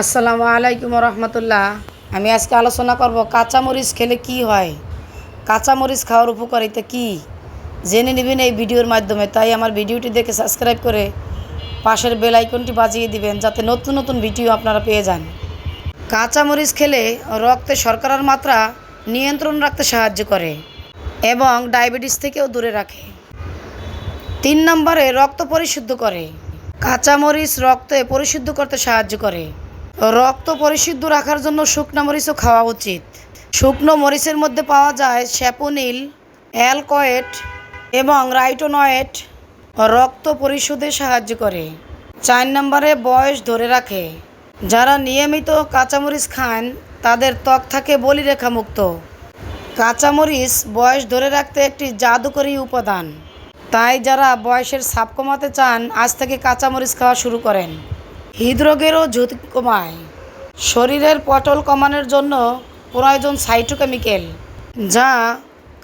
আসসালামু আলাইকুম রহমতুল্লাহ। আমি আজকে আলোচনা করব কাঁচামরিচ খেলে কি হয়, কাঁচামরিচ খাওয়ার উপকারিতা কি জেনে নেবেন এই ভিডিওর মাধ্যমে। তাই আমার ভিডিওটি দেখে সাবস্ক্রাইব করে পাশের বেল আইকনটি বাজিয়ে দিবেন, যাতে নতুন নতুন ভিডিও আপনারা পেয়ে যান। কাঁচামরিচ খেলে রক্তে শর্করার মাত্রা নিয়ন্ত্রণ রাখতে সাহায্য করে এবং ডায়াবেটিস থেকেও দূরে রাখে। 3 নম্বরে রক্ত পরিশুদ্ধ করে। কাঁচামরিচ রক্তে পরিশুদ্ধ করতে সাহায্য করে। রক্ত পরিশুদ্ধ রাখার জন্য শুকনো মরিচও খাওয়া উচিত। শুকনো মরিচের মধ্যে পাওয়া যায় স্যাপোনিল, অ্যালকয়েট এবং রাইটোনয়েড। রক্ত পরিশোধে সাহায্য করে। 4 নম্বরে বয়স ধরে রাখে। যারা নিয়মিত কাঁচামরিচ খান তাদের ত্বক থাকে বলিরেখা মুক্ত। কাঁচামরিচ বয়স ধরে রাখতে একটি জাদুকরী উপাদান। তাই যারা বয়সের ছাপ কমাতে চান আজ থেকে কাঁচামরিচ খাওয়া শুরু করেন। হৃদরোগেরও ঝুঁকি কমায়। শরীরের পটল কমানোর জন্য প্রয়োজন সাইটোকেমিক্যাল, যা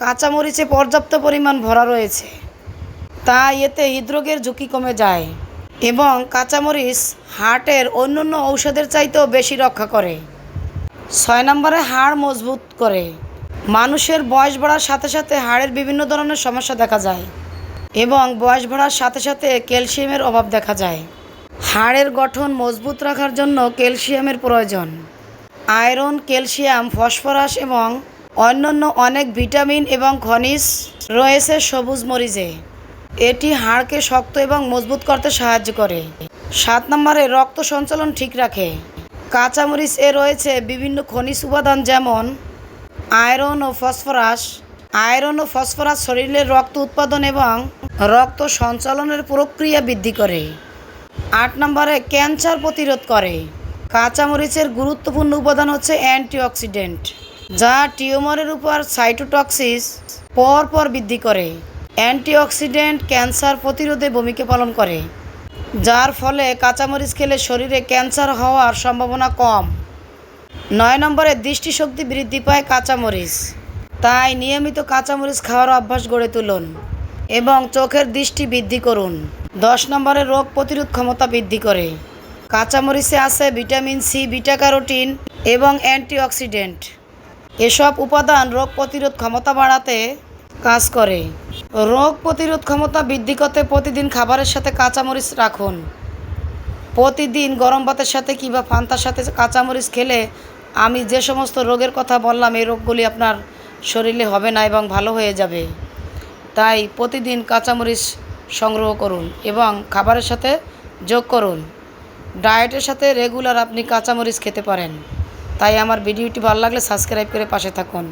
কাঁচামরিচে পর্যাপ্ত পরিমাণ ভরা রয়েছে। তাই এতে হৃদরোগের ঝুঁকি কমে যায় এবং কাঁচামরিচ হার্টের অন্যান্য ঔষধের চাইতেও বেশি রক্ষা করে। 6 নম্বরে হাড় মজবুত করে। মানুষের বয়স বাড়ার সাথে সাথে হাড়ের বিভিন্ন ধরনের সমস্যা দেখা যায় এবং বয়স বাড়ার সাথে সাথে ক্যালসিয়ামের অভাব দেখা যায়। হাড়ের গঠন মজবুত রাখার জন্য ক্যালসিয়ামের প্রয়োজন। আয়রন, ক্যালসিয়াম, ফসফরাস এবং অন্যান্য অনেক ভিটামিন এবং খনিজ রয়েছে সবুজ মরিচে। এটি হাড়কে শক্ত এবং মজবুত করতে সাহায্য করে। 7 নম্বরে রক্ত সঞ্চালন ঠিক রাখে। কাঁচামরিচ রয়েছে বিভিন্ন খনিজ উপাদান যেমন আয়রন ও ফসফরাস। আয়রন ও ফসফরাস শরীরের রক্ত উৎপাদন এবং রক্ত সঞ্চালনের প্রক্রিয়া বৃদ্ধি করে। 8 নম্বরে ক্যান্সার প্রতিরোধ করে। কাঁচামরিচের গুরুত্বপূর্ণ উপাদান হচ্ছে অ্যান্টিঅক্সিডেন্ট, যা টিউমারের উপর সাইটোটক্সিস পরপর বৃদ্ধি করে। অ্যান্টিঅক্সিডেন্ট ক্যান্সার প্রতিরোধে ভূমিকা পালন করে, যার ফলে কাঁচামরিচ খেলে শরীরে ক্যান্সার হওয়ার সম্ভাবনা কম। 9 নম্বরে দৃষ্টিশক্তি বৃদ্ধি পায় কাঁচামরিচ। তাই নিয়মিত কাঁচামরিচ খাওয়ার অভ্যাস গড়ে তুলুন এবং চোখের দৃষ্টি বৃদ্ধি করুন। 10 নম্বরে রোগ প্রতিরোধ ক্ষমতা বৃদ্ধি করে। কাঁচামরিচে আছে ভিটামিন সি, বিটা ক্যারোটিন এবং অ্যান্টিঅক্সিডেন্ট। এসব উপাদান রোগ প্রতিরোধ ক্ষমতা বাড়াতে কাজ করে। রোগ প্রতিরোধ ক্ষমতা বৃদ্ধি করতে প্রতিদিন খাবারের সাথে কাঁচামরিচ রাখুন। প্রতিদিন গরম ভাতের সাথে কিংবা পান্তার সাথে কাঁচামরিচ খেলে আমি যে সমস্ত রোগের কথা বললাম এই রোগগুলি আপনার শরীরে হবে না এবং ভালো হয়ে যাবে। তাই প্রতিদিন কাঁচামরিচ সংগ্রহ করুন এবং খাবারের সাথে যোগ করুন। ডায়েটের সাথে রেগুলার আপনি কাঁচামরিচ খেতে পারেন। তাই আমার ভিডিওটি ভালো লাগলে সাবস্ক্রাইব করে পাশে থাকুন।